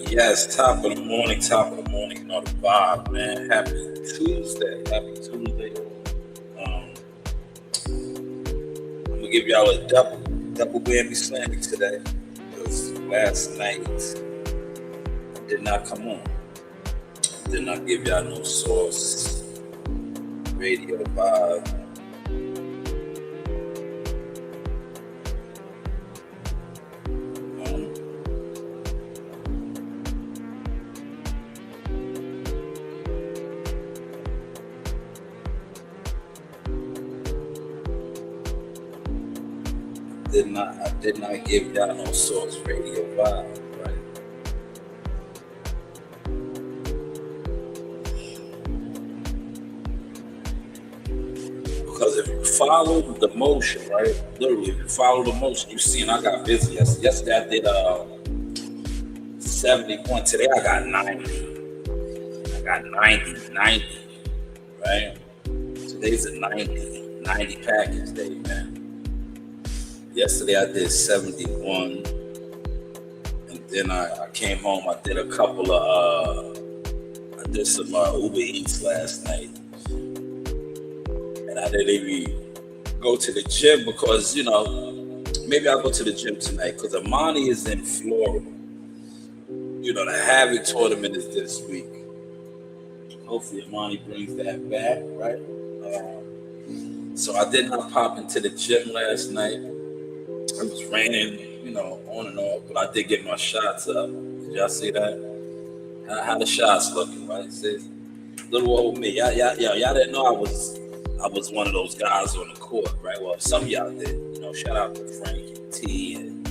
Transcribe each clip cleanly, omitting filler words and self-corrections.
Yes, top of the morning, you know the vibe, man. Happy Tuesday. Um, I'm gonna give y'all a double whammy slammy today. Because last night did not come on. Did not give y'all no source radio vibe. I did not give y'all no source radio vibe, right? Because if you follow the motion, right? Literally, if you follow the motion, you seen I got busy yesterday. I did 71. Today I got 90. I got 90, right? Today's a 90 package day, man. Yesterday I did 71, and then I came home. I did a couple of I did some Uber Eats last night, and I didn't even go to the gym because maybe I'll go to the gym tonight because Amani is in Florida. The Havoc tournament is this week. Hopefully Amani brings that back, right? So I did not pop into the gym last night. It was raining, on and off, but I did get my shots up. Did y'all see that? How the shots looking, right? See, little old me. Y'all didn't know I was one of those guys on the court, right? Well, some of y'all did. Shout out to Frank and T and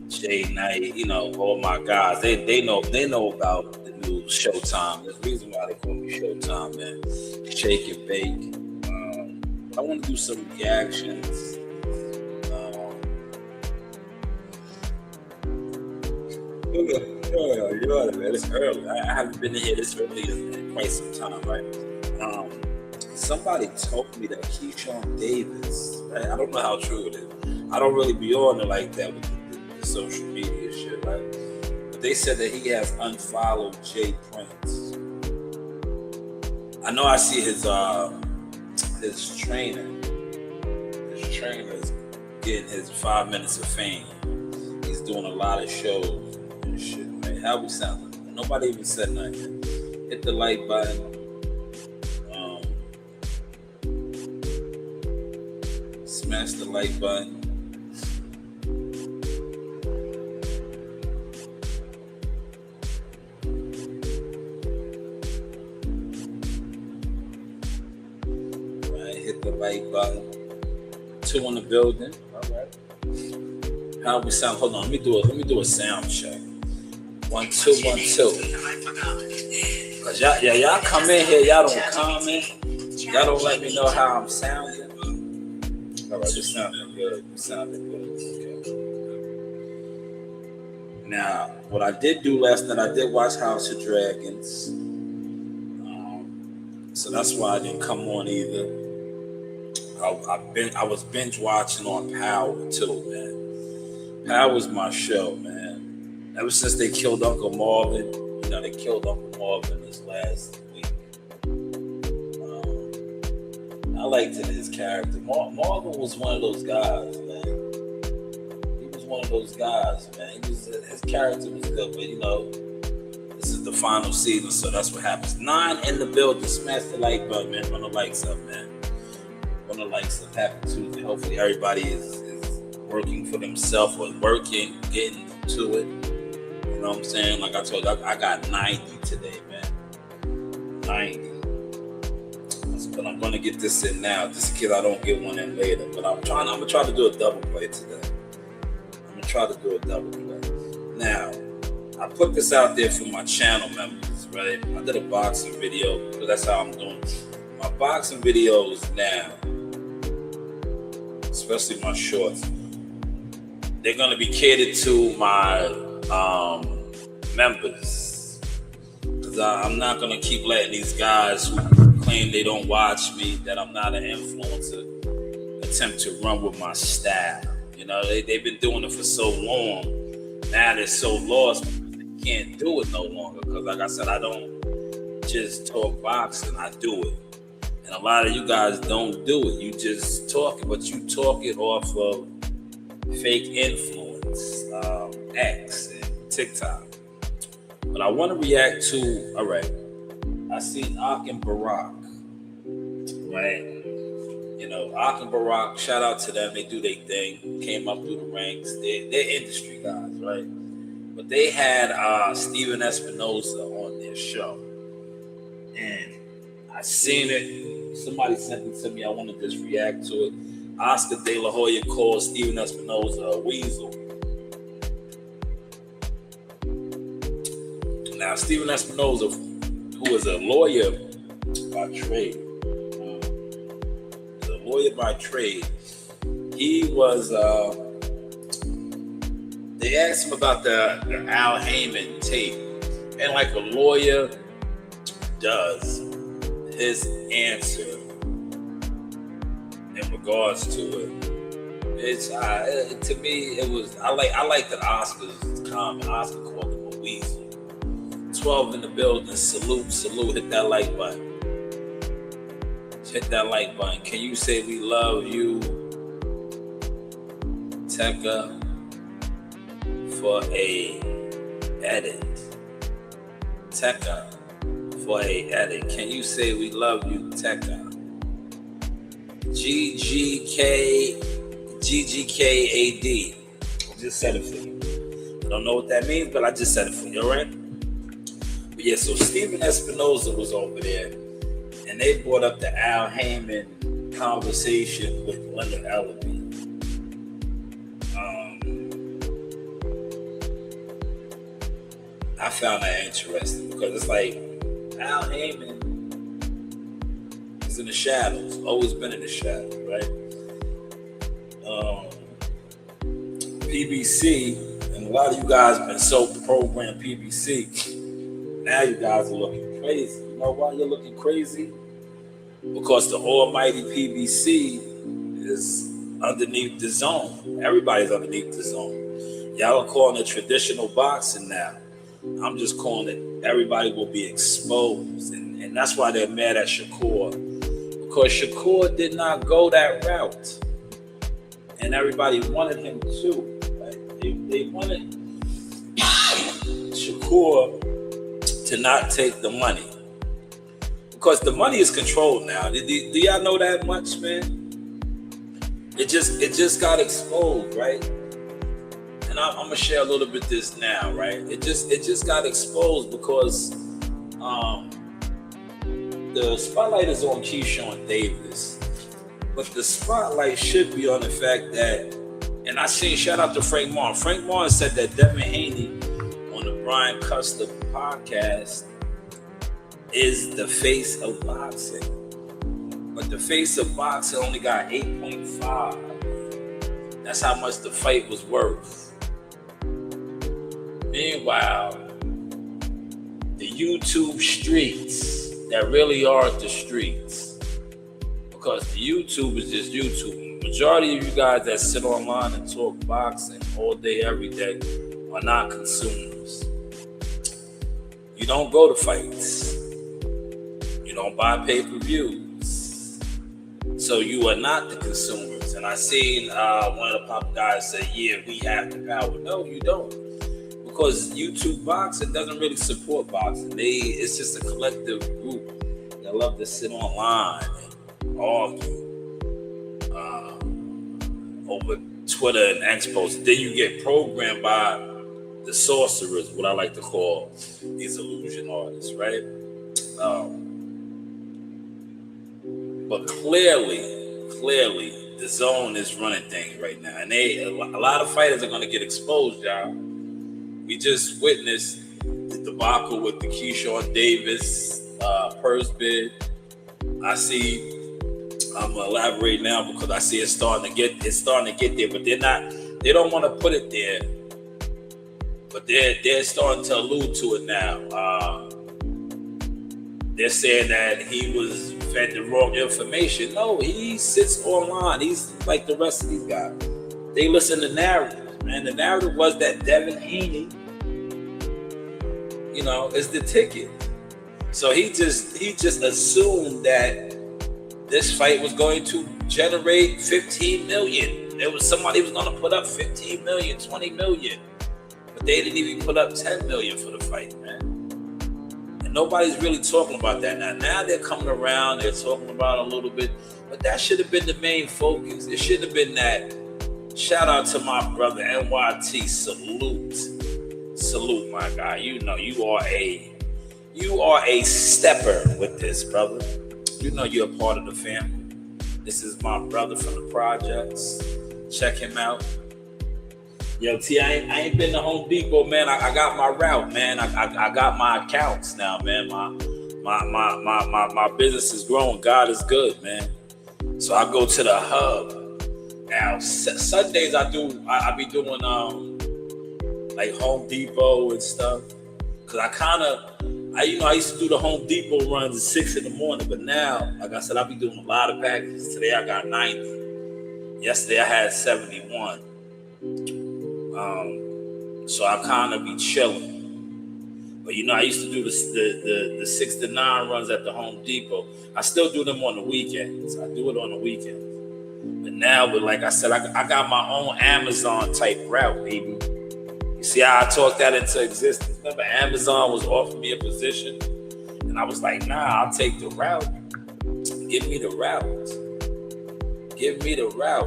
Jay Knight. All my guys. They know about the new Showtime. There's a reason why they call me Showtime, man. Shake and bake. I want to do some reactions. Man, it's early. I haven't been in here this early in quite some time, right? Somebody told me that Keyshawn Davis, right? I don't know how true it is. I don't really be on it like that with the social media shit, right? But they said that he has unfollowed Jay Prince. I know I see his trainer. His trainer's getting his 5 minutes of fame. He's doing a lot of shows. Shit, man. How we sound? Nobody even said nothing. Hit the like button. Smash the like button. Right, hit the like button. 2 in the building. All right. How we sound? Hold on. Let me do a sound check. 1 2 1 2. Cause y'all come in here, y'all don't comment. Y'all don't let me know how I'm sounding. All right, this sounding good. Okay. Now, what I did do last night, I did watch House of Dragons. So that's why I didn't come on either. I was binge watching on Power too, man. Power's my show, man. Ever since they killed Uncle Marvin, they killed Uncle Marvin this last week. I liked his character. Marvin was one of those guys, man. He was one of those guys, man. His character was good, but this is the final season, so that's what happens. 9 in the building. Smash the like button, man. Run the likes up, man. Run the likes up. Happy Tuesday. Hopefully everybody is working for themselves or getting to it. You know what I'm saying? Like I told you, I got 90 today, man. 90. But I'm gonna get this in now, just in case I don't get one in later. But I'm gonna try to do a double play today. Now, I put this out there for my channel members, right? I did a boxing video, because that's how I'm doing. My boxing videos now, especially my shorts, they're gonna be catered to my members. Because I'm not going to keep letting these guys who claim they don't watch me, that I'm not an influencer, attempt to run with my style. You know, they've been doing it for so long. Now they're so lost, they can't do it no longer. Because like I said, I don't just talk boxing, I do it. And a lot of you guys don't do it. You just talk it, but you talk it off of fake influence, X and TikTok. But I want to react to, all right, I seen Ak and Barack, right? You know, Ak and Barack, shout out to them. They do their thing, came up through the ranks. They're industry guys, right? But they had Steven Espinosa on their show. And I seen it. Somebody sent it to me. I want to just react to it. Oscar De La Hoya called Steven Espinosa a weasel. Now, Steven Espinosa, who is a lawyer by trade, he was, they asked him about the Al Heyman tape. And like a lawyer does, his answer in regards to it, it's to me it was I like that Oscar's comment. Oscar called him a weasel. 12 in the building. Salute. Hit that like button. Can you say we love you, Tekka, for a edit? Tekka. For a edit. Can you say we love you, Tekka? GGKAD. I just said it for you. I don't know what that means, but I just said it for you, all right? But yeah, so Steven Espinosa was over there, and they brought up the Al Heyman conversation with Leonard Ellaby. I found that interesting because it's like, Al Heyman is in the shadows, always been in the shadows, right? PBC, and a lot of you guys have been so programmed PBC, now you guys are looking crazy. You know why you're looking crazy? Because the almighty PBC is underneath the zone. Everybody's underneath the zone. Y'all are calling it traditional boxing now. I'm just calling it everybody will be exposed. And that's why they're mad at Shakur. Because Shakur did not go that route. And everybody wanted him to. Right? They wanted Shakur to not take the money. Because the money is controlled now. Do y'all know that much, man? It just got exposed, right? And I'm gonna share a little bit this now, right? It just got exposed because the spotlight is on Keyshawn Davis, but the spotlight should be on the fact that, and I seen shout out to Frank Martin. Frank Martin said that Devin Haney on the Brian Custer podcast is the face of boxing, but the face of boxing only got 8.5. That's how much the fight was worth. Meanwhile, the YouTube streets that really are the streets, because the YouTube is just YouTube. Majority of you guys that sit online and talk boxing all day, every day, are not consumers. You don't go to fights. You don't buy pay-per-views. So you are not the consumers. And I seen one of the pop guys say, yeah, we have the power. No, you don't. Because YouTube boxing doesn't really support boxing. It's just a collective group that love to sit online and argue over Twitter and X posts. Then you get programmed by the sorcerers, what I like to call these illusion artists, right? But clearly, the zone is running things right now, and a lot of fighters are going to get exposed, y'all. We just witnessed the debacle with the Keyshawn Davis purse bid. I'm gonna elaborate now because I see it's starting to get there, but they don't want to put it there But they're starting to allude to it now. They're saying that he was fed the wrong information. No, he sits online. He's like the rest of these guys. They listen to narratives, man. The narrative was that Devin Haney, is the ticket. So he just assumed that this fight was going to generate 15 million. There was somebody who was going to put up 15 million, 20 million. But they didn't even put up 10 million for the fight, man. And nobody's really talking about that now. Now they're coming around, they're talking about a little bit. But that should have been the main focus. It should have been that. Shout out to my brother, NYT. Salute, my guy. You are a stepper with this, brother. You're a part of the family. This is my brother from the projects. Check him out. Yo, T, I ain't been to Home Depot, man. I got my route, man. I got my accounts now, man. My business is growing. God is good, man. So I go to the hub. Now Sundays I be doing like Home Depot and stuff. Cause I used to do the Home Depot runs at 6 a.m, but now, like I said, I be doing a lot of packages. Today I got 90. Yesterday I had 71. So I kind of be chilling. But I used to do the 6 to 9 runs at the Home Depot. I still do them on the weekends. I do it on the weekends. But now, like I said, I got my own Amazon type route, baby. You see how I talked that into existence? Remember, Amazon was offering me a position, and I was like, nah, I'll take the route. Give me the route.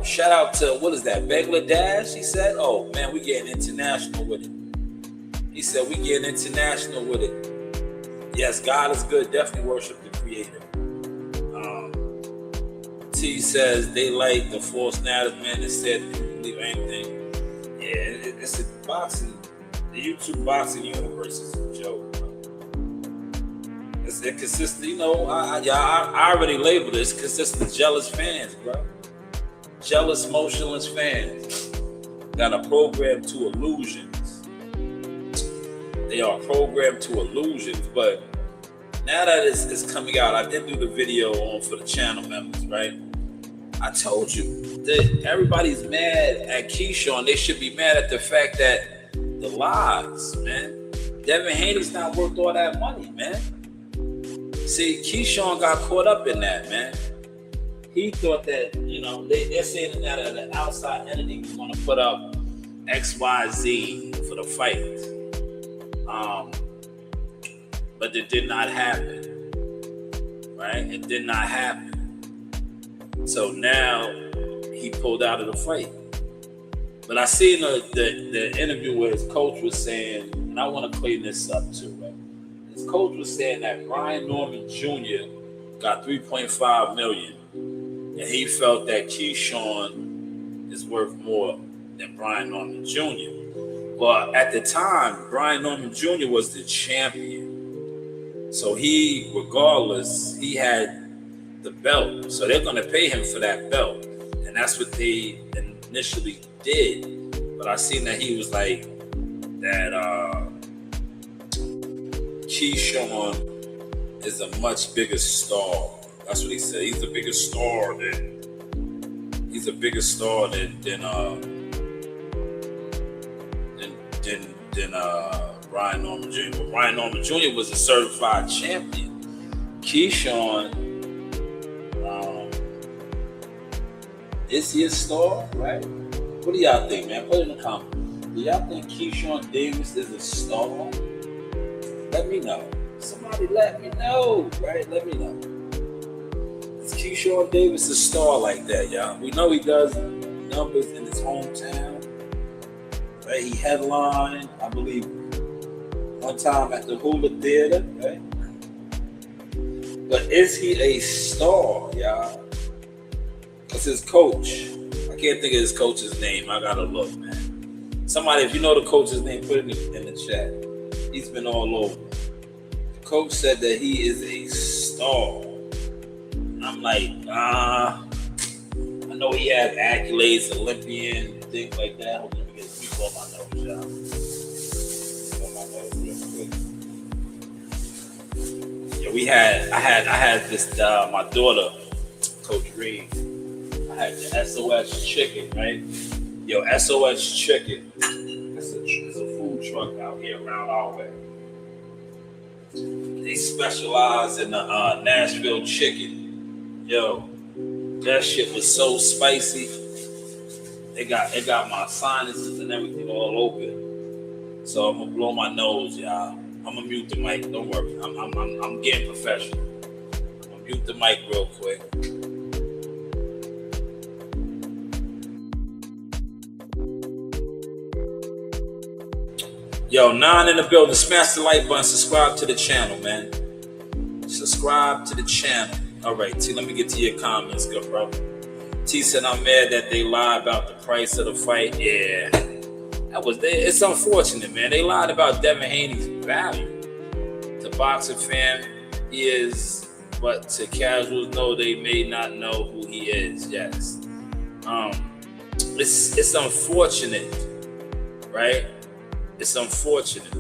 Shout out to, what is that, Bangladesh? He said, oh, man, we getting international with it. He said, we getting international with it. Yes, God is good. Definitely worship the Creator. T says they like the false narrative, man, that said they didn't believe anything. Yeah, it's a boxing. The YouTube boxing universe is a joke, bro. It's consistent, I already labeled it. It's consistent jealous fans, bro. Jealous, motionless fans that are programmed to illusions. They are programmed to illusions, but now that it's coming out, I did do the video for the channel members, right? I told you that everybody's mad at Keyshawn. They should be mad at the fact that the lies, man. Devin Haney's not worth all that money, man. See, Keyshawn got caught up in that, man. He thought that, they're saying that an outside entity was going to put up XYZ for the fight. But it did not happen, right? It did not happen. So now he pulled out of the fight. But I seen the interview where his coach was saying, and I want to clean this up too, right? His coach was saying that Brian Norman Jr. got $3.5 million, and he felt that Keyshawn is worth more than Brian Norman Jr. Well, at the time, Brian Norman Jr. was the champion. So regardless, he had the belt. So they're going to pay him for that belt. And that's what they initially did. But I seen that he was like that Keyshawn is a much bigger star. That's what he said. He's a bigger star than Brian Norman Jr. But Brian Norman Jr. was a certified champion. Keyshawn, is he a star, right? What do y'all think, man? Put it in the comments. Do y'all think Keyshawn Davis is a star? Let me know. Somebody let me know, right? Let me know. Is Keyshawn Davis a star like that, y'all? We know he does numbers in his hometown. Right? He headlined, I believe, one time at the Hula Theater, right? But is he a star, y'all? Because his coach, I can't think of his coach's name. I gotta look, man. Somebody, if you know the coach's name, put it in the chat. He's been all over. The coach said that he is a star. And I'm like, I know he has accolades, Olympian, things like that. Hold on, let me get a few on my nose, y'all. I had this my daughter, Coach Reed. I had the SOS Chicken, right? Yo, SOS Chicken. It's a food truck out here around our way. They specialize in the Nashville chicken. Yo, that shit was so spicy. It got my sinuses and everything all open. So I'm gonna blow my nose, y'all. I'm gonna mute the mic. Don't worry. I'm getting professional. I'm gonna mute the mic real quick. Yo, 9 in the building. Smash the like button. Subscribe to the channel, man. Subscribe to the channel. All right, T. Let me get to your comments, good brother. T said, I'm mad that they lied about the price of the fight. Yeah. It's unfortunate, man. They lied about Devin Haney's value. To boxing fan, he is, but to casuals, no, they may not know who he is. Yes. It's unfortunate, right? It's unfortunate.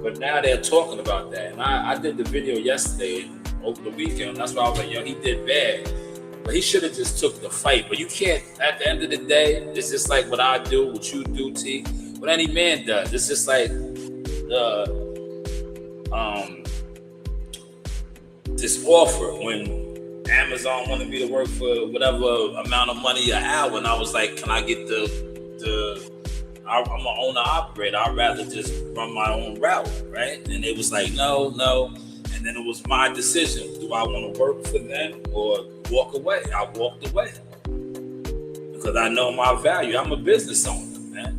But now they're talking about that. And I did the video yesterday, over the weekend. That's why I was like, yo, he did bad. But he should have just took the fight. But you can't, at the end of the day, it's just like what I do, what you do, T, what any man does. It's just like this offer when Amazon wanted me to work for whatever amount of money an hour. And I was like, can I get I'm an owner operator. I'd rather just run my own route, right? And it was like, no. And then it was my decision. Do I want to work for them or walk away? I walked away because I know my value. I'm a business owner, man.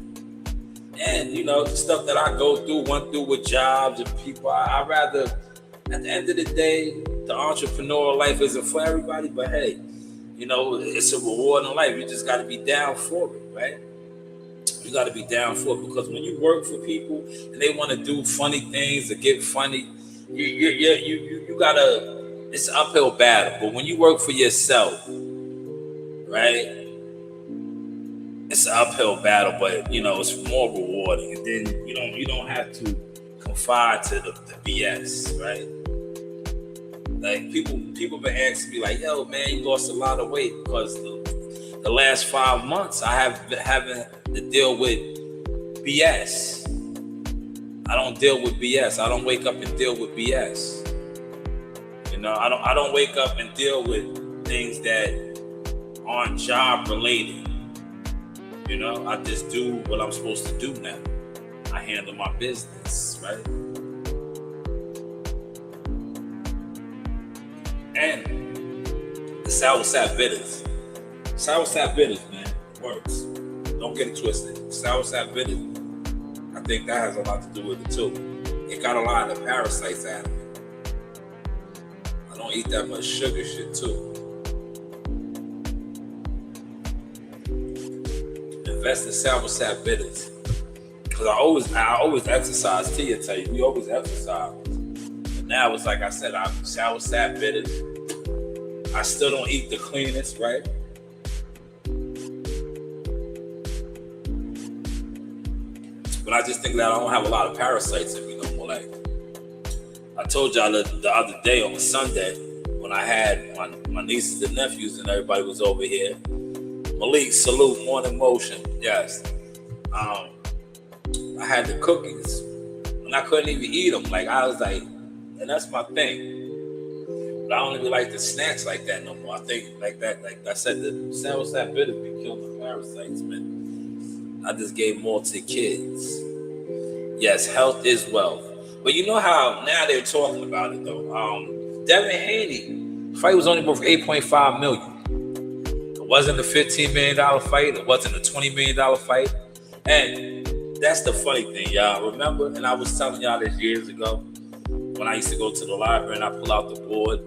And, the stuff that I went through with jobs and people, I rather, at the end of the day, the entrepreneurial life isn't for everybody, but hey, it's a reward in life. You just got to be down for it, right? You got to be down for it because when you work for people and they want to do funny things or get funny, you gotta. It's an uphill battle. But when you work for yourself, right? It's an uphill battle, but it's more rewarding. And then you don't have to confide to the BS, right? Like people been asking me like, yo, man, you lost a lot of weight because the last 5 months I have been having to deal with BS. I don't deal with BS. I don't wake up and deal with BS. I don't wake up and deal with things that aren't job related. I just do what I'm supposed to do now. I handle my business, right? And the sour sap bitters. Sour sap bitters, man, works. Don't get it twisted. Sour sap bitters, I think that has a lot to do with it too. It got a lot of parasites out of it. I don't eat that much sugar shit too. Invest in sour sap bitters. Cause I always exercise. Tia tell you, we always exercise. But now it's like I said, I'm sour sap bitters. I still don't eat the cleanest, right? But I just think that I don't have a lot of parasites in me no more. Like I told y'all the other day on Sunday when I had my nieces and nephews and everybody was over here. Malik, salute, morning motion. Yes. I had the cookies and I couldn't even eat them. Like I was like, and that's my thing. But I don't even like the snacks like that no more. I think like that, like I said, the sour sap bitters be killing the parasites, man. I just gave more to the kids. Yes, health is wealth. But you know how now they're talking about it though. Devin Haney fight was only worth $8.5 million. It wasn't a $15 million fight. It wasn't a $20 million fight. And that's the funny thing, y'all. Remember, and I was telling y'all this years ago when I used to go to the library and I pull out the board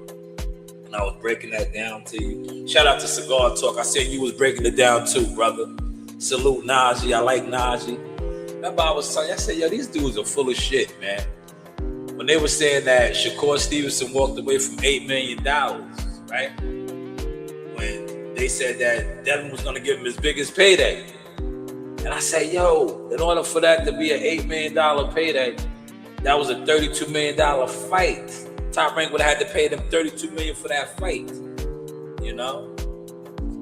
and I was breaking that down to you. Shout out to Cigar Talk. I said you was breaking it down too, brother. Salute Najee. I like Najee. Remember I was telling you, I said, yo, these dudes are full of shit, man. When they were saying that Shakur Stevenson walked away from $8 million, right? When they said that Devin was going to give him his biggest payday. And I said, yo, in order for that to be an $8 million payday, that was a $32 million fight. Top Rank would have had to pay them $32 million for that fight. You know,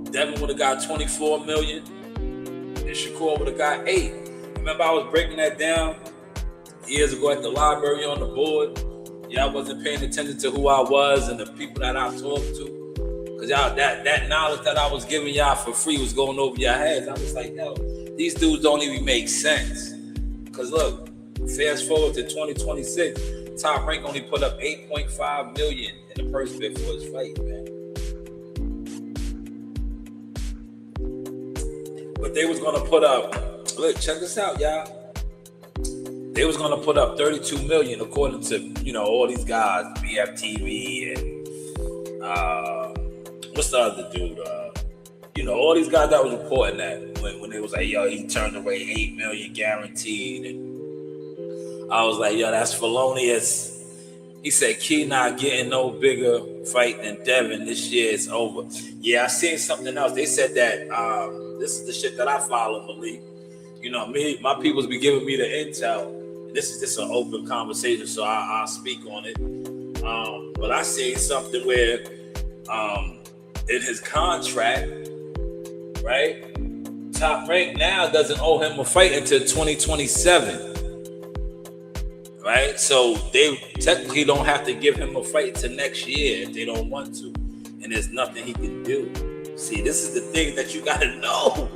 Devin would have got $24 million, and Shakur would have got $8 million. Remember, I was breaking that down years ago at the library on the board. Y'all wasn't paying attention to who I was and the people that I talked to, because y'all that knowledge that I was giving y'all for free was going over your heads. I was like, yo, these dudes don't even make sense. Because look, fast forward to 2026, Top Rank only put up $8.5 million in the purse bid for his fight, man. But they was gonna put up, look, check this out, y'all. They was gonna put up $32 million according to, you know, all these guys, BFTV and what's the other dude? You know, all these guys that was reporting that when they was like, yo, he turned away $8 million guaranteed, and I was like, yo, that's felonious. He said, Key not getting no bigger fight than Devin this year. It's over. Yeah, I seen something else. They said that this is the shit that I follow, Malik. You know, my peoples be giving me the intel. This is just an open conversation, so I'll speak on it. But I seen something where in his contract, right, Top Rank now doesn't owe him a fight until 2027. Right? So they technically don't have to give him a fight till next year if they don't want to. And there's nothing he can do. See, this is the thing that you gotta know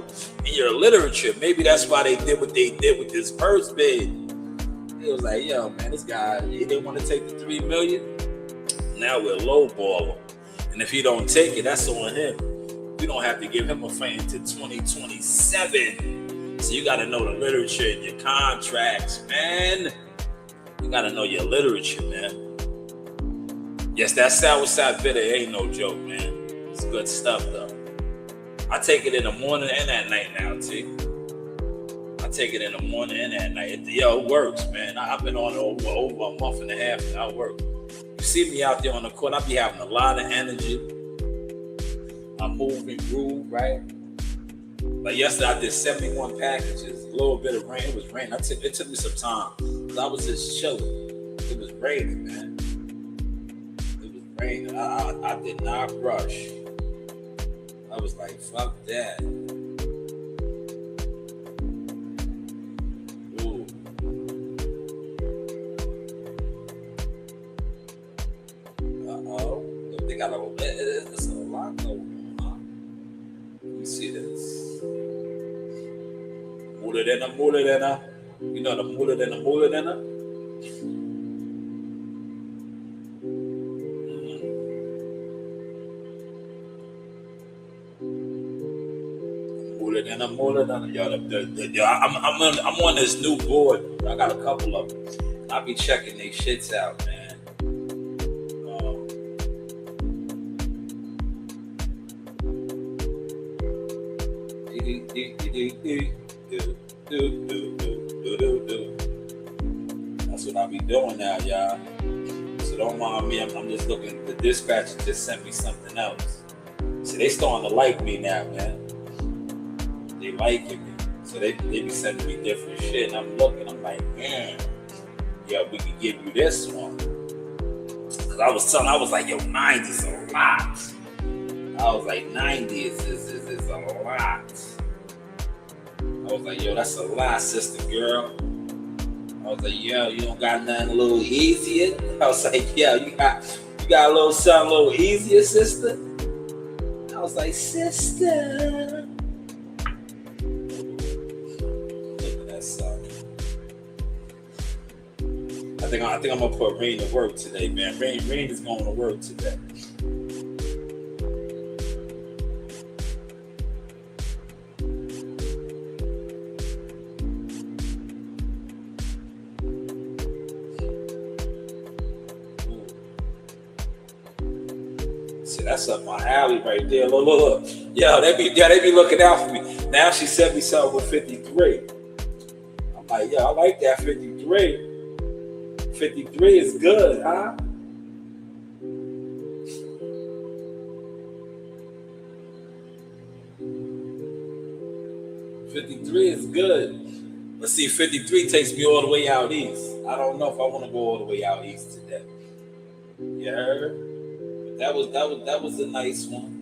in your literature. Maybe that's why they did what they did with this purse bid. It was like, yo, man, this guy, he didn't want to take the $3 million. Now we're lowball him. And if he don't take it, that's on him. We don't have to give him a fight until 2027. So you got to know the literature and your contracts, man. You got to know your literature, man. Yes, that Southside bitter ain't no joke, man. It's good stuff, though. I take it in the morning and at night now, T. I take it in the morning and at night. It works, man. I've been on it over a month and a half now. It works. You see me out there on the court, I be having a lot of energy. I move and groove, right? Like yesterday, I did 71 packages, a little bit of rain. It was raining. It took me some time because I was just chilling. It was raining, man. It was raining. I did not rush. I was like, fuck that. Ooh. Uh-oh. They got it's a lot going on. Let me see this. Mullerena. You know the mullerena? Mullerena. Yo, I'm on this new board. I got a couple of them. I'll be checking these shits out, man. That's what I be doing now, y'all. So don't mind me. I'm just looking. The dispatcher just sent me something else. So they starting to like me now, man. They liking me. So they be sending me different shit. And I'm looking. I'm like, man, yeah, we can give you this one. Cause I was like, yo, 90 is a lot. I was like, 90 is a lot. I was like, yo, that's a lot, sister girl. I was like, yo, you don't got nothing a little easier? I was like, yo, you got a little something a little easier, sister? I was like, sister. Look at that son. I think I'm gonna put Rain to work today, man. Rain is going to work today. That's up my alley right there. Look. Yo, they be looking out for me. Now she sent me something with 53. I'm like, yo, I like that 53. 53 is good, huh? $53 is good. But see, 53 takes me all the way out east. I don't know if I want to go all the way out east today. You heard? That was a nice one.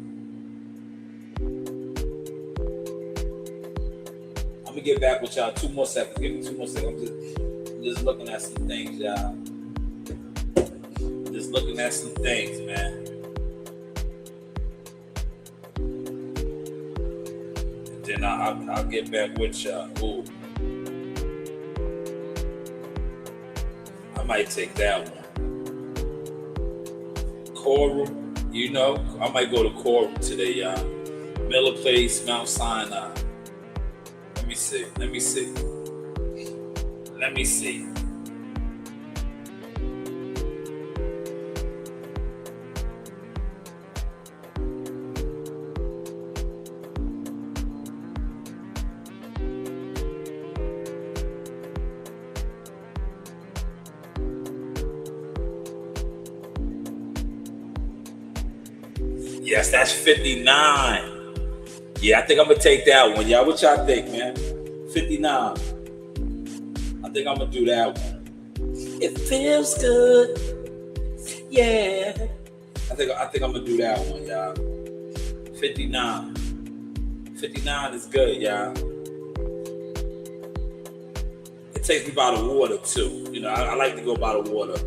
I'm gonna get back with y'all. 2 more seconds. Give me 2 more seconds. I'm just looking at some things, y'all. Just looking at some things, man. And then I'll get back with y'all. Ooh. I might take that one. Coral, I might go to Coral today, y'all. Miller Place, Mount Sinai. Let me see. Yes, that's 59. Yeah, I think I'm gonna take that one. Y'all, what y'all think, man? 59. I think I'm gonna do that one. It feels good. Yeah. I think I'm gonna do that one, y'all. 59. 59 is good, y'all. It takes me by the water too. I like to go by the water.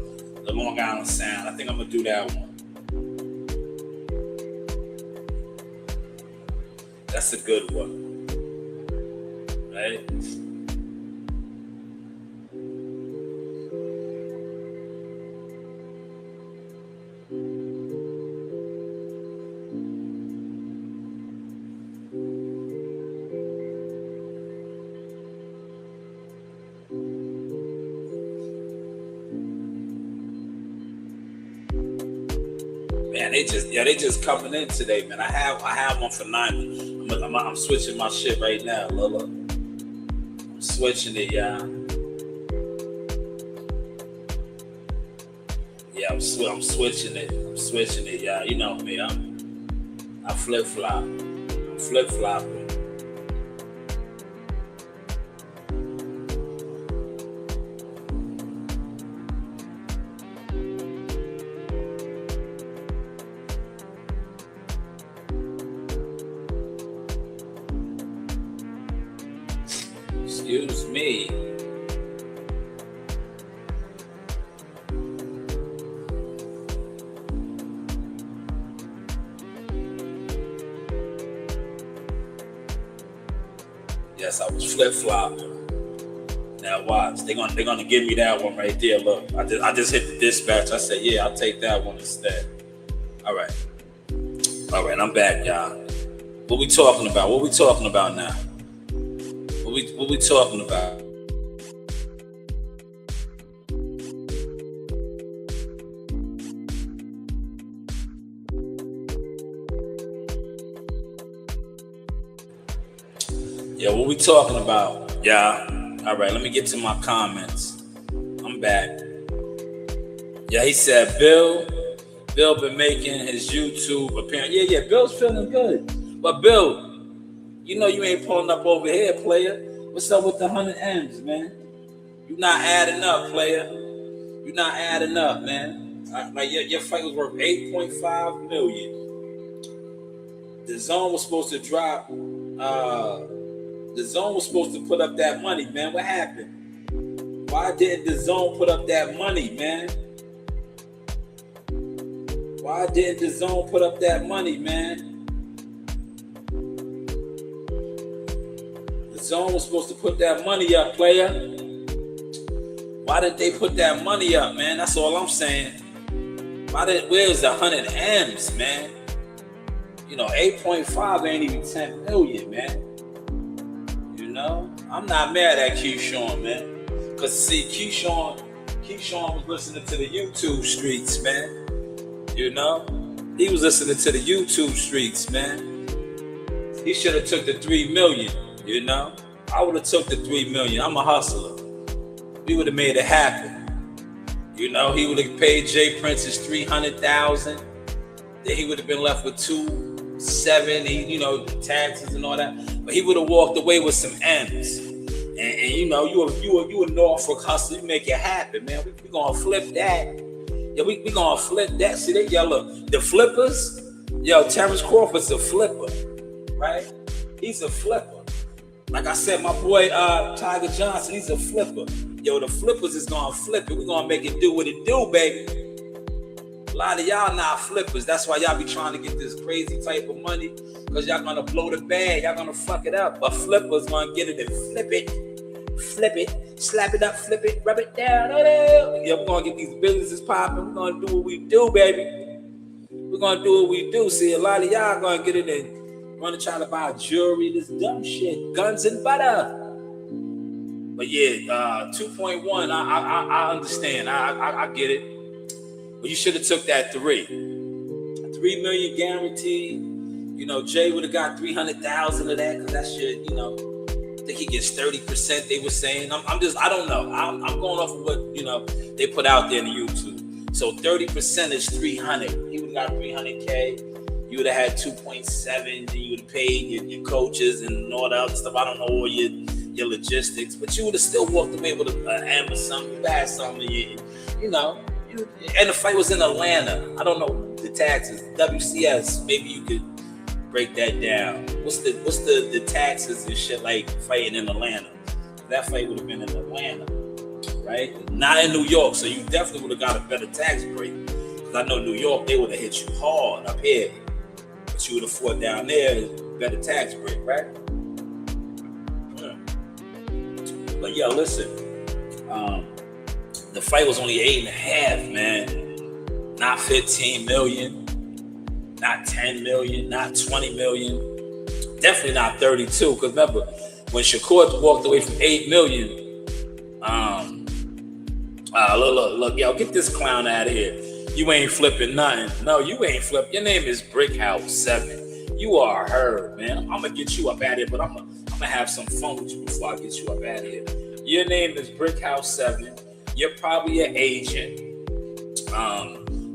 The Long Island Sound. I think I'm gonna do that one. That's a good one, right? Man, they just coming in today, man. I have one for 9. I'm switching my shit right now, Lila. I'm switching it, y'all. Yeah, I'm switching it. Y'all. You know me. I flip flop. I'm flip flopping. Excuse me. Yes, I was flip-flopping. Now watch, they're gonna give me that one right there. Look, I just hit the dispatch. I said, yeah, I'll take that one instead. All right, I'm back, y'all. What we talking about now? What we talking about? Yeah, what we talking about? Yeah. All right, let me get to my comments. I'm back. Yeah, he said Bill been making his YouTube appearance. Yeah, Bill's feeling good. But Bill, you ain't pulling up over here, player. What's up with the 100 M's, man? You not adding up, player. You not adding up, man. Like your fight was worth $8.5 million. The Zone was supposed to drop. The Zone was supposed to put up that money, man. What happened? Why didn't the Zone put up that money, man? Why didn't the Zone put up that money, man? The Zone was supposed to put that money up, player. Why did they put that money up, man? That's all I'm saying. Where's the 100 M's, man? 8.5 ain't even 10 million, man. I'm not mad at Keyshawn, man. Cause see, Keyshawn was listening to the YouTube streets, man. He was listening to the YouTube streets, man. He should have took the 3 million. I would have took the 3 million. I'm a hustler. We would have made it happen. He would have paid Jay Prince's $300,000. Then he would have been left with $270, taxes and all that. But he would have walked away with some M's. And you a Norfolk hustler. You make it happen, man. We gonna flip that. Yeah, we gonna flip that. See, yo, look, the flippers. Yo, Terrence Crawford's a flipper, right? He's a flipper. Like I said, my boy Tiger Johnson, he's a flipper. Yo, the flippers is gonna flip it. We gonna make it do what it do, baby. A lot of y'all not flippers. That's why y'all be trying to get this crazy type of money, because y'all gonna blow the bag. Y'all gonna fuck it up. But flippers gonna get it and flip it, slap it up, flip it, rub it down. Yeah, we're gonna get these businesses popping. We're gonna do what we do, baby. We're gonna do what we do. See, a lot of y'all gonna get it and run and try to buy jewelry, this dumb shit, guns and butter. But yeah, 2.1, I understand. I get it. But you should have took that 3 million guaranteed. You know, Jay would have got 300,000 of that, because that shit, you know, I think he gets 30%. They were saying. I don't know. I'm going off of what, you know, they put out there in the YouTube. So 30% is 300. He would have got 300K. You would have had 2.7. Then you would have paid your coaches and all that other stuff. I don't know all your logistics, but you would have still walked away with an Amazon. You had something, you know. And the fight was in Atlanta. I don't know the taxes. WCS. Maybe you could break that down. What's the taxes and shit like fighting in Atlanta? That fight would have been in Atlanta, right? Not in New York. So you definitely would have got a better tax break. Because I know New York, they would have hit you hard up here. But you would have fought down there, better tax break, right? But yo, listen, the fight was only 8.5, man. Not 15 million, not 10 million, not 20 million, definitely not 32. Because remember, when Shakur walked away from 8 million, look, yo, get this clown out of here. You ain't flipping nothing. No, you ain't flipping. Your name is Brickhouse 7. You are her, man. I'm gonna get you up out of here, but I'm gonna have some fun with you before I get you up out of here. Your name is Brickhouse 7. You're probably an agent.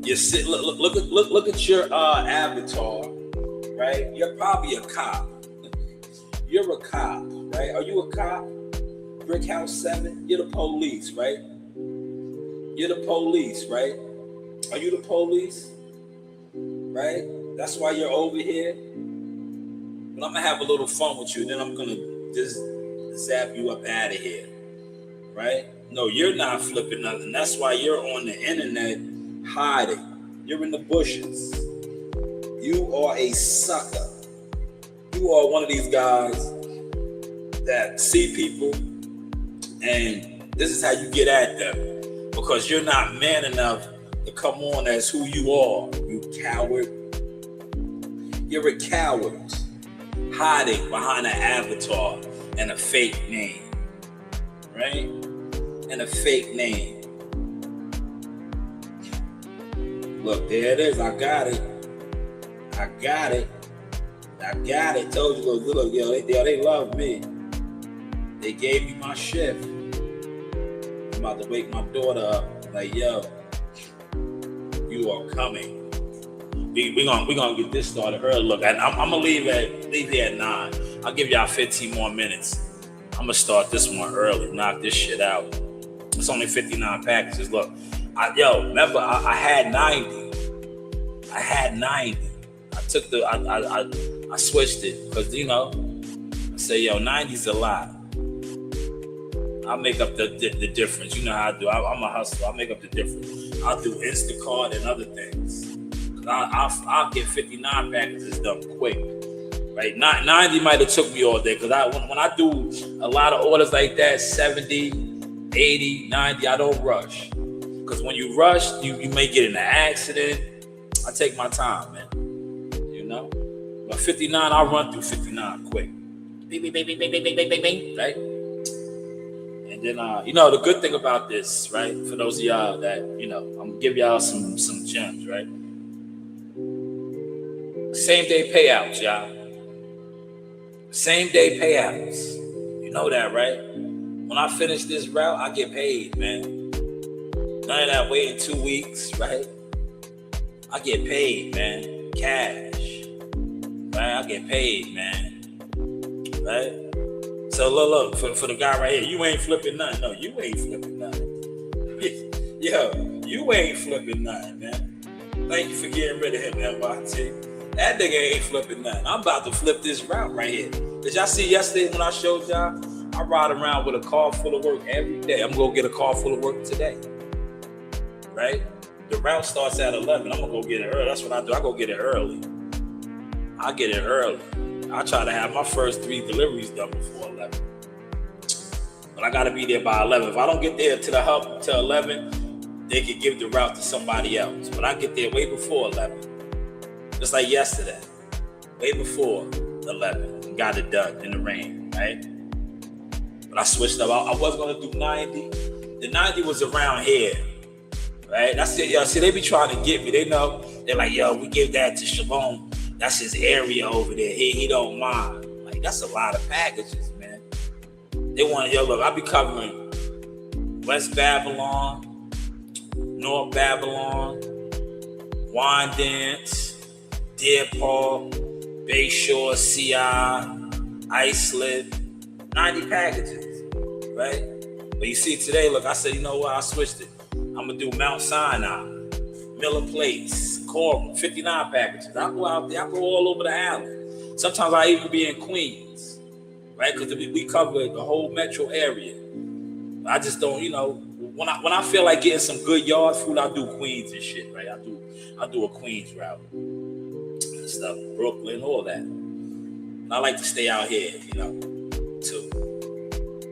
You sit. Look at your avatar, right? You're probably a cop. You're a cop, right? Are you a cop? Brickhouse 7. You're the police, right? You're the police, right? Are you the police? Right? That's why you're over here. But I'm gonna have a little fun with you, then I'm gonna just zap you up out of here. Right? No, you're not flipping nothing. That's why you're on the internet hiding. You're in the bushes. You are a sucker. You are one of these guys that see people and this is how you get at them, because you're not man enough to come on as who you are, you coward. You're a coward, hiding behind an avatar and a fake name, right? And a fake name. Look, there it is. I got it. Told you, look, yo, they love me. They gave me my shift. I'm about to wake my daughter up. Like, yo, you are coming. We gonna get this started early. Look, I'm gonna leave here at 9. I'll give y'all 15 more minutes. I'm gonna start this one early. Knock this shit out. It's only 59 packages. Look, remember I had 90. I switched it because, you know, I say, 90's a lot. I'll make up the difference. You know how I do. I'm a hustler. I'll make up the difference. I'll do Instacart and other things. I'll get 59 packages done quick. Right? 90 might have took me all day, because when I do a lot of orders like that, 70, 80, 90, I don't rush. Because when you rush, you may get in an accident. I take my time, man. You know? But 59, I'll run through 59 quick. Bing, bing, bing, bing, bing, bing, bing, bing, bing, right? And then, the good thing about this, right? For those of y'all that, I'm going to give y'all some gems, right? Same day payouts, y'all. Same day payouts. You know that, right? When I finish this route, I get paid, man. None of that waiting 2 weeks, right? I get paid, man. Cash. Right? I get paid, man. Right? So look, for the guy right here, you ain't flipping nothing. No, you ain't flipping nothing. Yo, You ain't flipping nothing, man. Thank you for getting rid of him, MYT. That nigga ain't flipping nothing. I'm about to flip this route right here. Did y'all see yesterday when I showed y'all? I ride around with a car full of work every day. I'm going to get a car full of work today. Right? The route starts at 11. I'm going to go get it early. That's what I do. I go get it early. I get it early. I try to have my first 3 deliveries done before 11. But I got to be there by 11. If I don't get there to the hub till 11, they could give the route to somebody else. But I get there way before 11. Just like yesterday. Way before 11. And got it done in the rain, right? But I switched up. I was going to do 90. The 90 was around here. Right? That's it, yo. See, they be trying to get me. They know. They're like, yo, we give that to Shalom. That's his area over there. He don't mind. Like, that's a lot of packages, man. They want, yo, look, I be covering West Babylon, North Babylon, Wandance, Deer Park, Bayshore, CI, Iceland, 90 packages, right? But you see today, look, I said, you know what? I switched it. I'm going to do Mount Sinai, Miller Place, Coral, 59 packages. I go out there. I go all over the island. Sometimes I even be in Queens, right? Because we cover the whole metro area. I just don't, you know, when I feel like getting some good yard food, I do Queens and shit, right? I do a Queens route and stuff, Brooklyn, all that. And I like to stay out here, you know, too,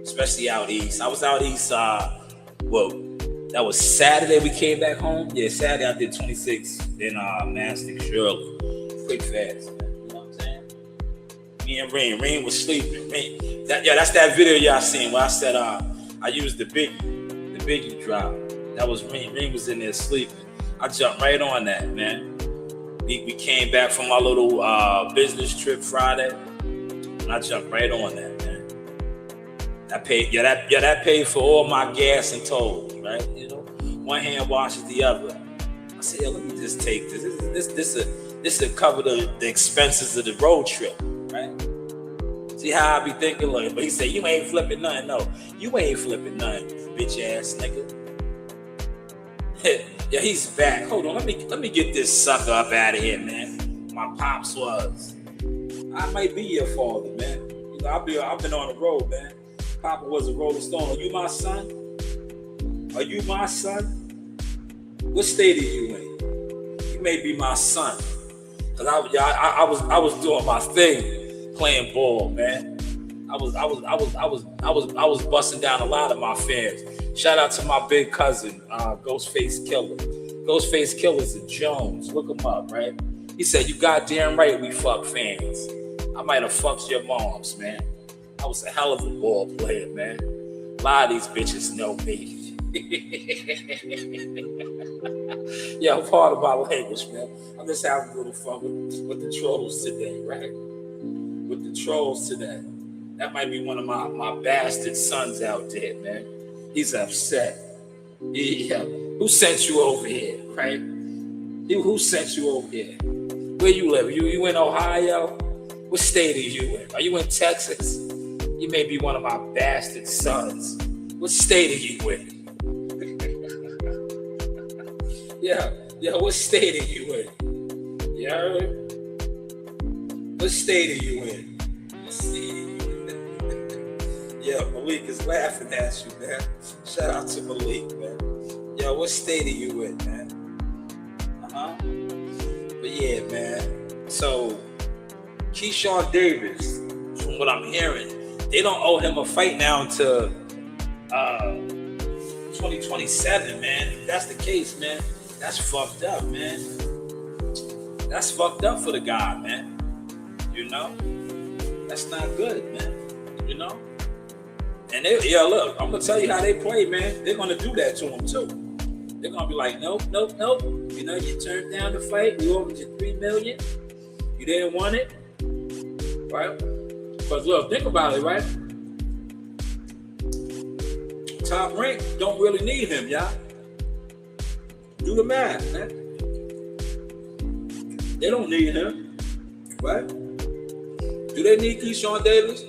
especially out east. I was out east. That was Saturday we came back home. Yeah, Saturday I did 26 in Mastic Shirley. Quick fast, man. You know what I'm saying? Me and Rain was sleeping. That's that video y'all seen where I said I used the Biggie drop. That was Rain. Rain was in there sleeping. I jumped right on that, man. We came back from our little business trip Friday, and I jumped right on that, man. That paid for all my gas and tolls, right? You know, one hand washes the other. I said, yeah, let me just take this. This will cover the expenses of the road trip, right? See how I be thinking, like, but he said, you ain't flipping nothing. No, you ain't flipping nothing, bitch ass nigga. Yeah, he's back. Hold on, let me get this sucker up out of here, man. My pops was. I might be your father, man. You know, I've been on the road, man. Papa was a Rolling Stone. Are you my son? Are you my son? What state are you in? You may be my son. Cause I was doing my thing, playing ball, man. I was busting down a lot of my fans. Shout out to my big cousin, Ghostface Killer. Ghostface Killer's in Jones. Look him up, right? He said, you goddamn right we fuck fans. I might have fucked your moms, man. I was a hell of a ball player, man. A lot of these bitches know me. Yeah, I'm part of my language, man. I'm just having a little fun with the trolls today, right? With the trolls today. That might be one of my bastard sons out there, man. He's upset. Yeah. Who sent you over here, right? Who sent you over here? Where you live? You in Ohio? What state are you in? Are you in Texas? You may be one of my bastard sons. What state are you in? Yeah, what state are you in? You heard? What state are you in? Yeah, Malik is laughing at you, man. Shout out to Malik, man. Yo, what state are you in, man? But yeah, man. So, Keyshawn Davis, from what I'm hearing, they don't owe him a fight now until 2027, man. If that's the case, man, that's fucked up, man. That's fucked up for the guy, man. You know? That's not good, man. You know? And look, I'm gonna tell you how they play, man. They're gonna do that to him too. They're gonna be like, nope. You know, you turned down the fight. We offered you $3 million. You didn't want it, right? Because look, think about it, right? Top Rank don't really need him, y'all. Do the math, man. They don't need him, right? Do they need Keyshawn Davis?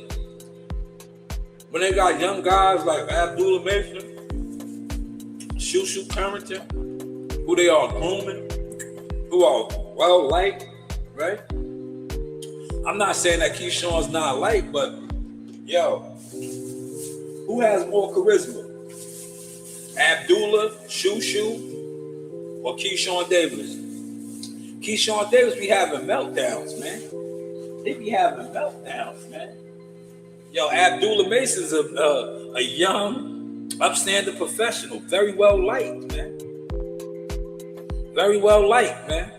When they got young guys like Abdullah Mason, Shushu parenting, who they are grooming, who are well liked, right? I'm not saying that Keyshawn's not liked, but yo, who has more charisma? Abdullah, Shushu, or Keyshawn Davis? Keyshawn Davis be having meltdowns, man. They be having meltdowns, man. Yo, Abdullah Mason's a young, upstanding professional, very well liked, man. Very well liked, man.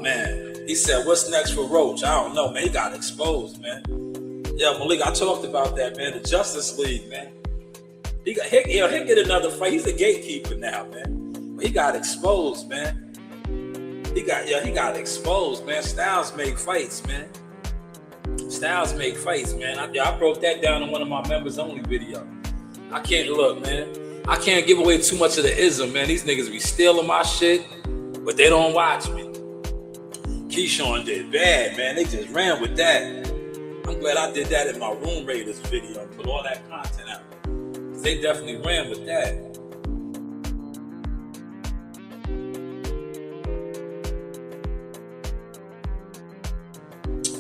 Man. He said, what's next for Roach? I don't know, man. He got exposed, man. Yeah, Malik, I talked about that, man. The Justice League, man. He'll get another fight. He's a gatekeeper now, man. But he got exposed, man. He got exposed, man. Styles make fights, man. Styles make fights, man. I broke that down in one of my members only videos. I can't look, man. I can't give away too much of the ism, man. These niggas be stealing my shit, but they don't watch me. Keyshawn did bad, man. They just ran with that. I'm glad I did that in my Room Raiders video. Put all that content out. They definitely ran with that.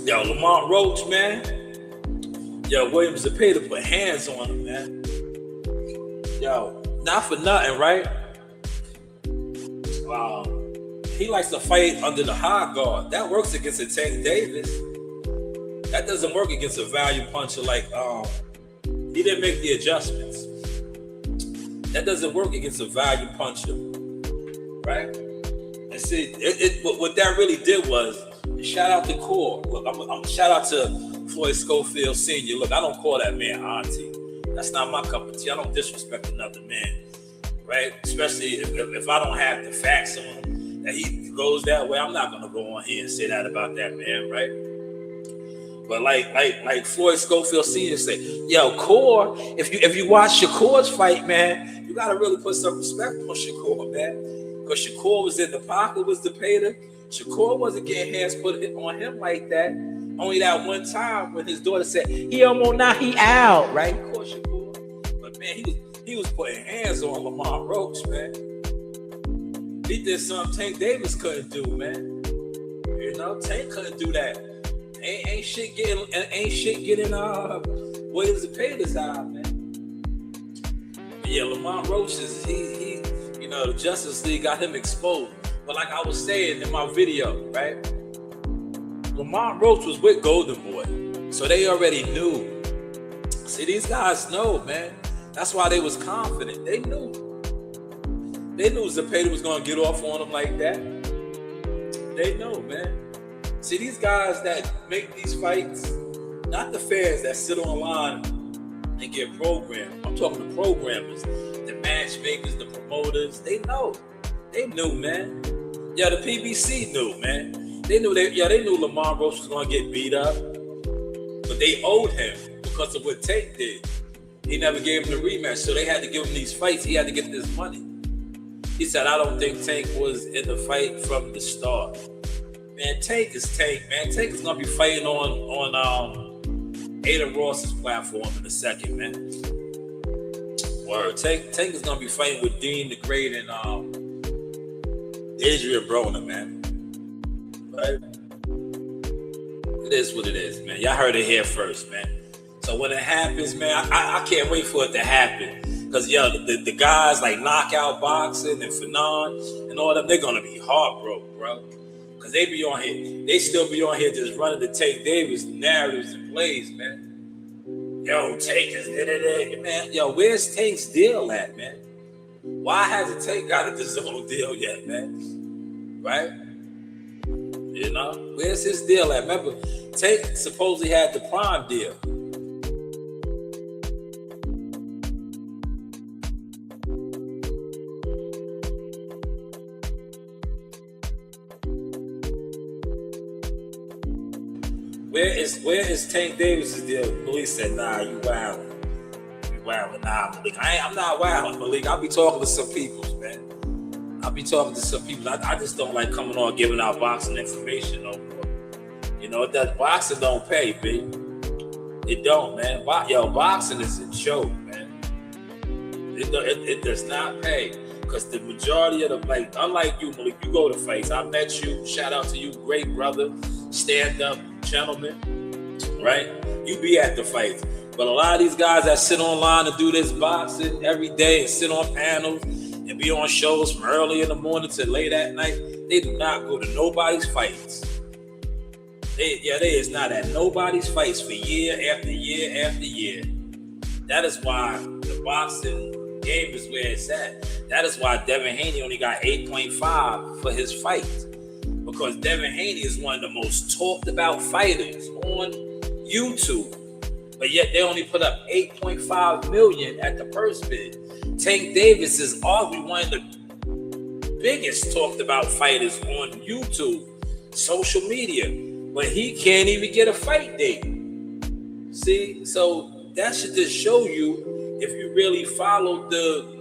Yo, Lamont Roach, man. Yo, William Zepeda put hands on him, man. Yo, not for nothing, right? He likes to fight under the high guard. That works against a Tank Davis. That doesn't work against a value puncher like he didn't make the adjustments. That doesn't work against a value puncher, right? And see, what that really did was shout out to Core. Look, I'm shout out to Floyd Schofield Sr. Look, I don't call that man auntie. That's not my cup of tea. I don't disrespect another man, right? Especially if I don't have the facts on him that he goes that way. I'm not gonna go on here and say that about that man, right? But like Floyd Schofield Sr. say, yo, Core, if you watch Shakur's fight, man, you gotta really put some respect on Shakur, man. Because Shakur was in the pocket, was the pater. Shakur wasn't getting hands put on him like that. Only that one time when his daughter said, he almost knocked he out, right? Of course, Shakur. But man, he was putting hands on Lamont Roach, man. He did something Tank Davis couldn't do, man. You know, Tank couldn't do that. Ain't shit getting Williams and Pater's eye, man. But yeah, Lamont Roach is he the Justice League got him exposed. But like I was saying in my video, right? Lamont Roach was with Golden Boy, so they already knew. See, these guys know, man. That's why they was confident. They knew Zepeda was gonna get off on them like that. They know, man. See, these guys that make these fights, not the fans that sit online and get programmed. I'm talking to programmers, the matchmakers, the promoters. They know. They knew, man. Yeah, the PBC knew, man. They knew they knew Lamont Roach was gonna get beat up, but they owed him because of what Tank did. He never gave him the rematch, so they had to give him these fights. He had to get this money. He said, I don't think Tank was in the fight from the start. Man, Tank is Tank, man. Tank is gonna be fighting on Ada Ross's platform in a second, man. Word. Tank is gonna be fighting with Dean the Great and Adrian Broner, man. Right? It is what it is, man. Y'all heard it here first, man. So when it happens, man, I can't wait for it to happen. Because, yo, the guys like Knockout Boxing and Fanon and all them, they're gonna be heartbroken, bro. Because they be on here. They still be on here just running the Tank Davis narratives and plays, man. Yo, Tank is da-da-da. Man, yo, where's Tank's deal at, man? Why hasn't Tank got a DAZN deal yet, man? Right? You know? Where's his deal at? Remember, Tank supposedly had the Prime deal. Where is Tank Davis' deal? Malik said, nah, you wildin'. You wildin'. Nah, Malik. I'm not wildin', Malik. I'll be talking to some people, man. I'll be talking to some people. I just don't like coming on giving out boxing information no more. You know, that boxing don't pay, B. It don't, man. Yo, boxing is a joke, man. It does not pay. Because the majority of the, like, unlike you, Malik, you go to fights. I met you. Shout out to you. Great brother. Stand up gentleman. Right? You be at the fights. But a lot of these guys that sit online and do this boxing every day and sit on panels and be on shows from early in the morning to late at night, they do not go to nobody's fights. They is not at nobody's fights for year after year after year. That is why the boxing game is where it's at. That is why Devin Haney only got 8.5 for his fight. Because Devin Haney is one of the most talked about fighters on YouTube. But yet they only put up 8.5 million at the purse bid. Tank Davis is arguably one of the biggest talked about fighters on YouTube, social media. But he can't even get a fight date. See? So that should just show you, if you really follow the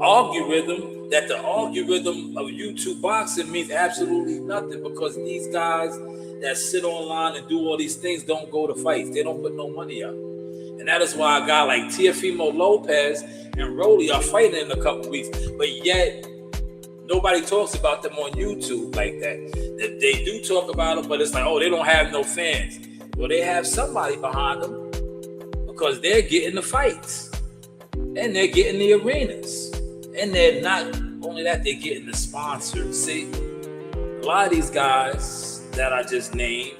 algorithm, that the algorithm of YouTube boxing means absolutely nothing, because these guys that sit online and do all these things don't go to fights. They don't put no money up. And that is why a guy like Teofimo Lopez and Rolly are fighting in a couple weeks, but yet nobody talks about them on YouTube like that. They do talk about them, but it's like, oh, they don't have no fans. Well, they have somebody behind them, because they're getting the fights and they're getting the arenas. And they're not only that, they're getting the sponsors. See, a lot of these guys that I just named,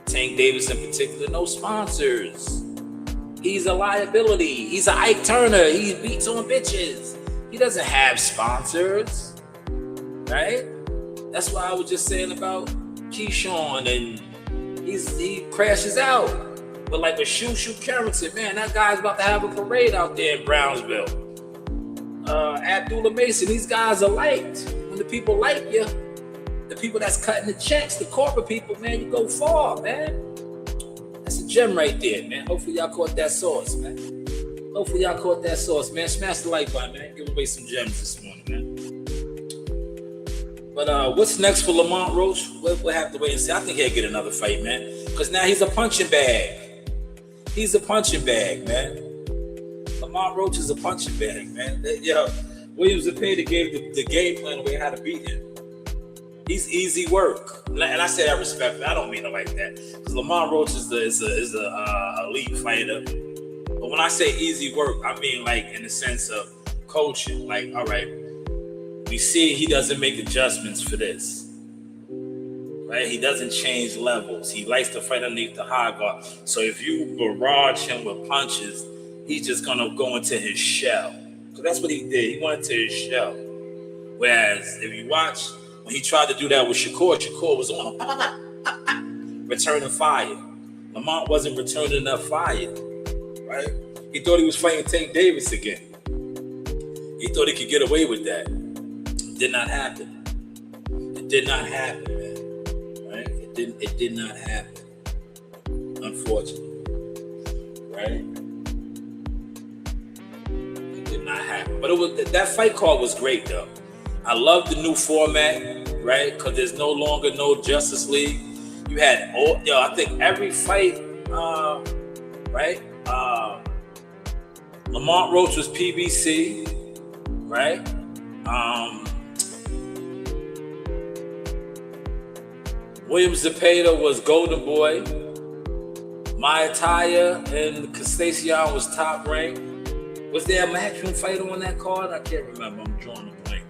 Tank Davis in particular, no sponsors. He's a liability. He's an Ike Turner. He beats on bitches. He doesn't have sponsors, right? That's why I was just saying about Keyshawn, and he crashes out. But like a Shoo Carrington, man, that guy's about to have a parade out there in Brownsville. Abdullah Mason, these guys are liked. When the people like you, the people that's cutting the checks, the corporate people, man, you go far, man. That's a gem right there, man. Hopefully y'all caught that sauce, man. Smash the like button, man. Give away some gems this morning, man. But what's next for Lamont Roach? We'll have to wait and see. I think he'll get another fight, man. Because now he's a punching bag. Man. Lamont Roach is a punching bag, man. Williams Zepeda gave the game plan away how to beat him. He's easy work, and I say that respectfully. I don't mean it like that, because Lamont Roach is a elite fighter. But when I say easy work, I mean like in the sense of coaching. Like, all right, we see he doesn't make adjustments for this, right? He doesn't change levels. He likes to fight underneath the high guard. So if you barrage him with punches, he's just gonna go into his shell. Because that's what he did. He went into his shell. Whereas if you watch, when he tried to do that with Shakur was on him, returning fire. Lamont wasn't returning enough fire, right? He thought he was fighting Tank Davis again. He thought he could get away with that. It did not happen. It did not happen, man. Right? It did not happen. Unfortunately. Right? It did not happen. But that fight card was great, though. I love the new format, right? Because there's no longer no Justice League. You had I think every fight, right? Lamont Roach was PBC, right? William Zepeda was Golden Boy. Maitaya and Kastacion was Top Rank. Was there a matchroom fighter on that card? I can't remember. I'm drawing a blank.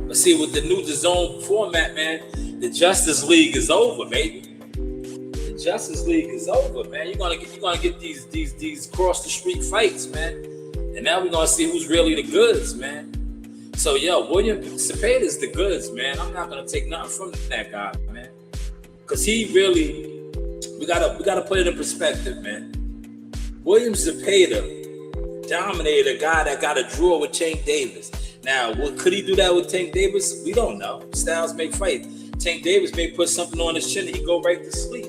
But see, with the new DAZN format, man, the Justice League is over, baby. The Justice League is over, man. You're gonna get these cross the street fights, man. And now we're gonna see who's really the goods, man. So William Zepeda is the goods, man. I'm not gonna take nothing from that guy, man. Cause he really, we gotta put it in perspective, man. William Zepeda dominated a guy that got a draw with Tank Davis. Now, could he do that with Tank Davis? We don't know. Styles make fight. Tank Davis may put something on his chin and he go right to sleep.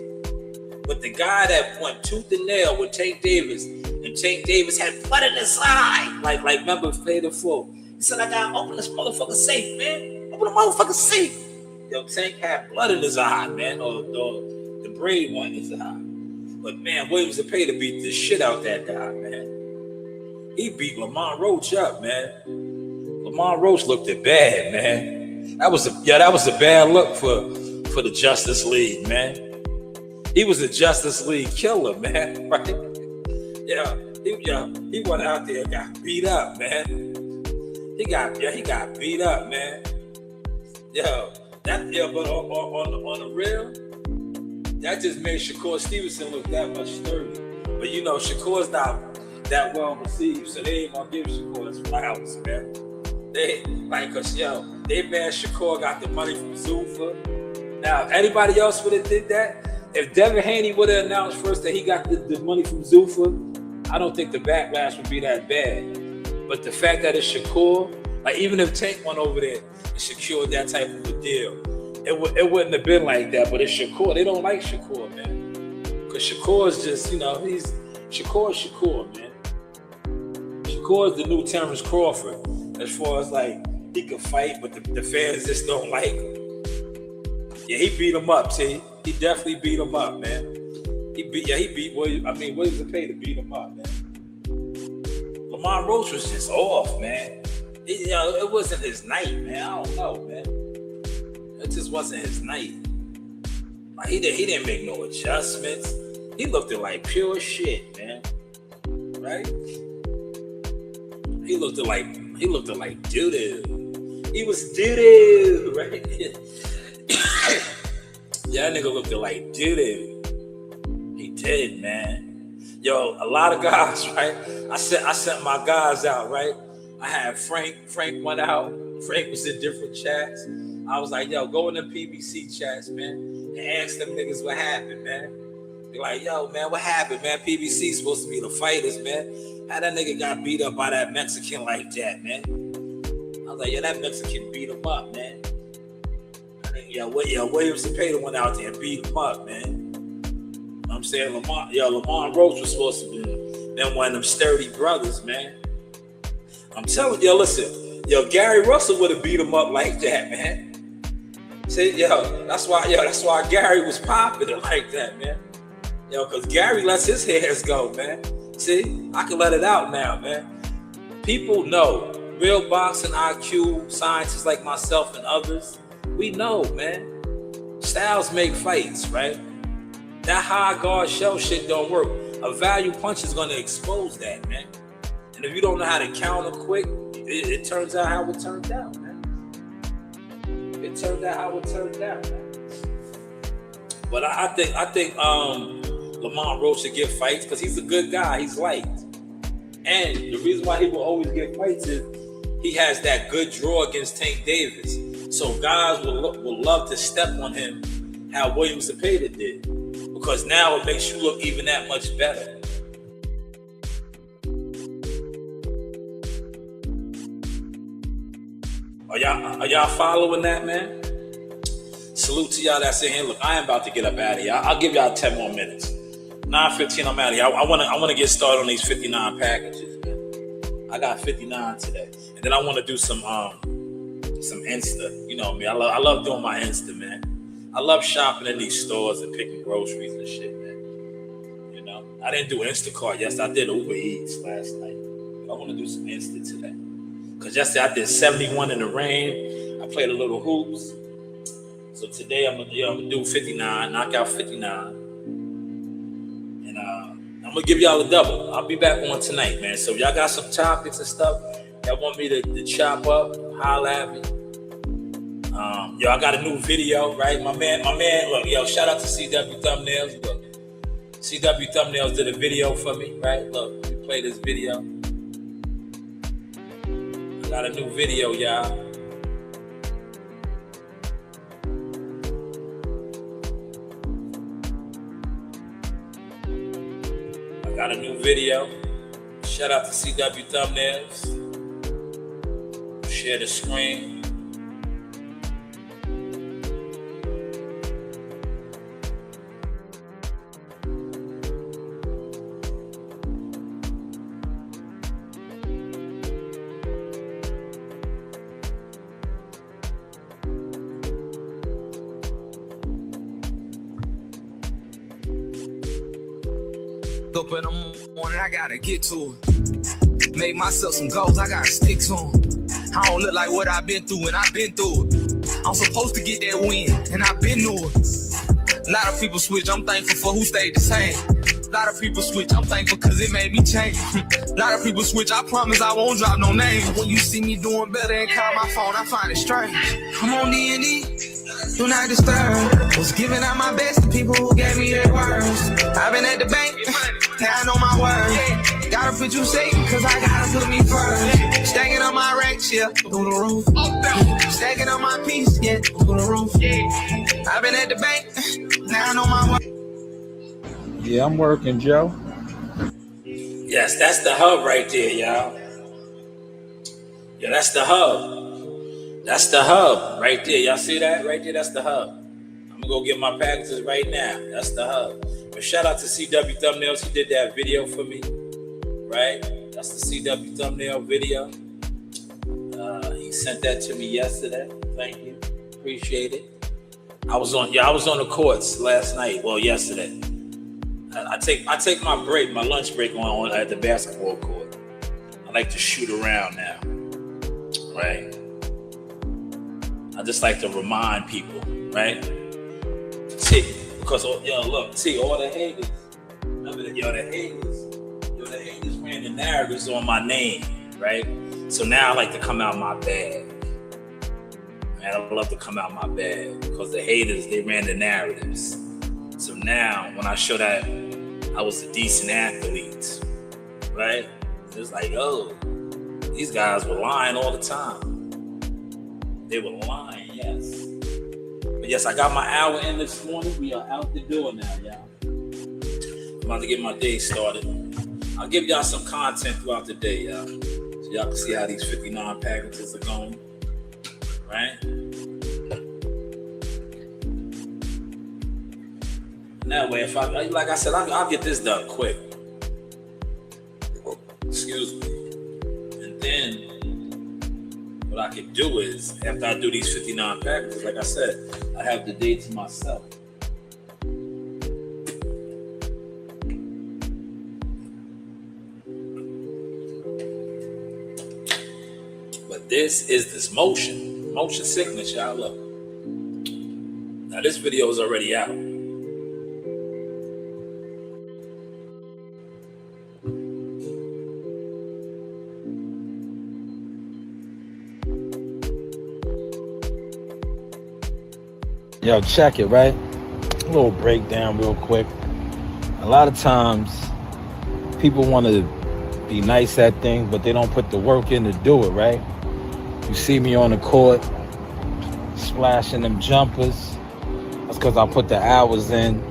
But the guy that went tooth and nail with Tank Davis, and Tank Davis had blood in his eye. Like remember Fatal Four. He said, I gotta open this motherfucking safe, man. Open the motherfucking safe. Tank had blood in his eye, man. Or the brain went in his eye. But man, William Zepeda beat the shit out that guy, man. He beat Lamont Roach up, man. Lamont Roach looked it bad, man. That was a bad look for the Justice League, man. He was a Justice League killer, man. Right? He went out there and got beat up, man. He got beat up, man. But on the real, that just made Shakur Stevenson look that much sturdy. But Shakur's not that well received, so they ain't gonna give Shakur his flowers, man. They mad Shakur got the money from Zuffa. Now, if anybody else would have did that, if Devin Haney would have announced first that he got the money from Zuffa, I don't think the backlash would be that bad. But the fact that it's Shakur, like even if Tank went over there and secured that type of a deal, it wouldn't have been like that. But it's Shakur. They don't like Shakur, man. Because Shakur is just, he's Shakur, man. Shakur is the new Terrence Crawford. As far as like he could fight, but the fans just don't like him. Yeah, he beat him up, T. He definitely beat him up, man. He beat Williams to pay to beat him up, man. Lamont Roach was just off, man. It wasn't his night, man. I don't know, man. It just wasn't his night. Like he didn't make no adjustments. He looked like pure shit, man. Right? He looked like doo-doo. He was doo-doo, right? Yeah, that nigga looked like doo-doo. He did, man. Yo, a lot of guys, right? I sent my guys out, right? I had Frank went out. Frank was in different chats. I was like, yo, go in the PBC chats, man, and ask them niggas what happened, man. Be like, yo, man, what happened, man? PBC's supposed to be the fighters, man. How that nigga got beat up by that Mexican like that, man? I was like, yeah, that Mexican beat him up, man. Williams Cepeda went out there and beat him up, man. You know what I'm saying? Lamont Roach was supposed to be one of them sturdy brothers, man. I'm telling you, listen, Gary Russell would have beat him up like that, man. See, that's why Gary was popular like that, man. Because Gary lets his hairs go, man. See, I can let it out now, man. People know, real boxing IQ scientists like myself and others, we know, man. Styles make fights, right? That high guard shell shit don't work. A value punch is gonna expose that, man. And if you don't know how to counter quick, it turns out how it turned out, man. It turned out how it turned out, man. But I think Lamont Roach should get fights because he's a good guy. He's liked. And the reason why he will always get fights is he has that good draw against Tank Davis. So guys will love to step on him how Williams Cepeda did. Because now it makes you look even that much better. Are y'all following that, man? Salute to y'all that's in here. Look, I am about to get up out of here. I'll give y'all 10 more minutes. 9:15, I'm out of here. I wanna get started on these 59 packages, man. I got 59 today. And then I wanna do some Insta. You know me. I love doing my Insta, man. I love shopping in these stores and picking groceries and shit, man. You know, I didn't do Instacart yesterday. I did Uber Eats last night. I want to do some Insta today. Because yesterday I did 71 in the rain. I played a little hoops. So today I'm gonna do 59, knock out 59. And I'm gonna give y'all a double. I'll be back on tonight, man. So if y'all got some topics and stuff y'all want me to chop up, holla at me. I got a new video, right? My man, look, shout out to CW Thumbnails. Look, CW Thumbnails did a video for me, right? Look, let me play this video. I got a new video, y'all. Got a new video. Shout out to CW Thumbnails. Share the screen. Up in the morning, I gotta get to it. Make myself some goals, I got sticks on. I don't look like what I've been through, and I've been through it. I'm supposed to get that win, and I've been through it. A lot of people switch, I'm thankful for who stayed the same. A lot of people switch, I'm thankful cause it made me change. A lot of people switch, I promise I won't drop no names. When you see me doing better and call my phone, I find it strange. I'm on D&D, do not disturb. Was giving out my best to people who gave me their words. I've been at the bank, now I know my words. Gotta put you safe, cause I gotta put me first. Stacking on my racks, yeah, through the roof. Stacking on my piece, yeah, through the roof. I've been at the bank, now I know my words. Yeah, I'm working, Joe. Yes, that's the hub right there, y'all. Yeah, that's the hub. That's the hub right there. Y'all see that right there? That's the hub. I'm gonna go get my packages right now. That's the hub. But shout out to CW Thumbnails. He did that video for me, right? That's the CW Thumbnail video. He sent that to me yesterday. Thank you. Appreciate it. I was on the courts last night. Well, yesterday. I take my break, my lunch break on at the basketball court. I like to shoot around now, right? I just like to remind people, right? Because look, all the haters. Remember that, the haters ran the narratives on my name, right? So now I like to come out my bag. Man, I love to come out my bag because the haters, they ran the narratives. So now, when I show that I was a decent athlete, right? It's like, oh, these guys were lying all the time. They were lying, yes. But yes, I got my hour in this morning. We are out the door now, y'all. I'm about to get my day started. I'll give y'all some content throughout the day, y'all. So y'all can see how these 59 packages are going, right? That way, if like I said, I'll get this done quick. Excuse me. And then what I can do is, after I do these 59 packages, like I said, I have the day to myself. But this is this motion sickness, y'all. Look. Now this video is already out. Yo, check it, right? A little breakdown real quick. A lot of times, people want to be nice at things, but they don't put the work in to do it, right? You see me on the court, splashing them jumpers. That's because I put the hours in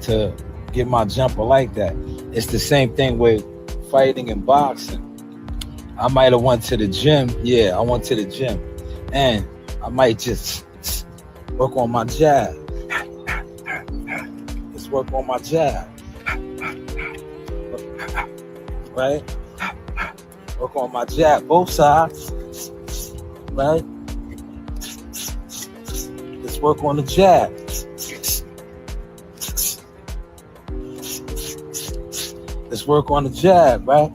to get my jumper like that. It's the same thing with fighting and boxing. I might have went to the gym. Yeah, I went to the gym. And I might just work on my jab. Let's work on my jab. Right? Work on my jab. Both sides. Right? Let's work on the jab. Let's work on the jab, right?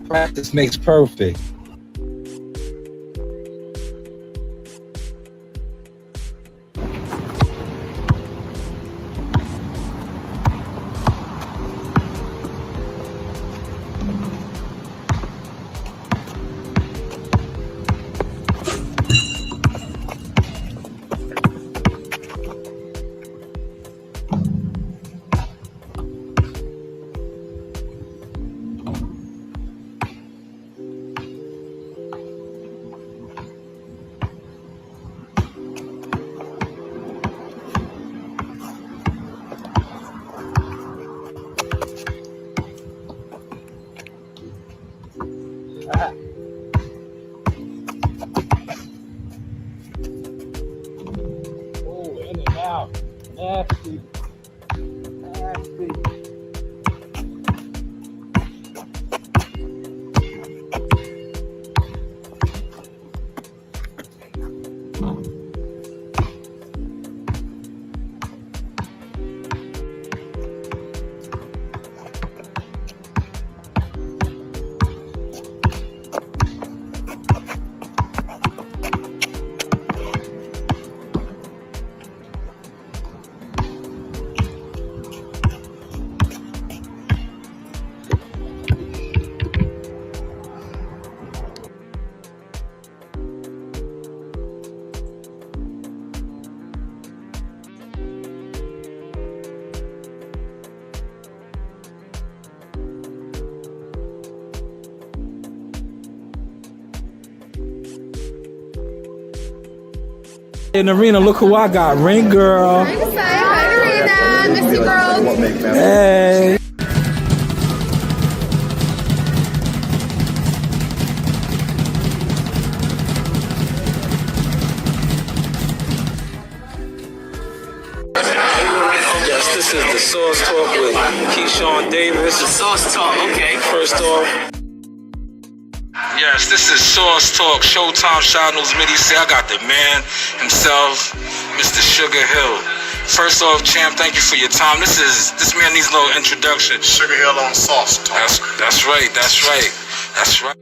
Practice makes perfect. Oh, in and out. Nasty. Nasty. In the arena, look who I got. Ring girl. Hi, Arena. Miss you, girl. Hey. Yes, this is the Sauce Talk with Keyshawn Davis. The Sauce Talk, okay. First off, yes, this is Sauce Talk, Showtime Shanewz Midi. Say I got the man himself, Mr. Sugar Hill. First off, champ, thank you for your time. This man needs no introduction. Sugar Hill on Sauce Talk. That's right.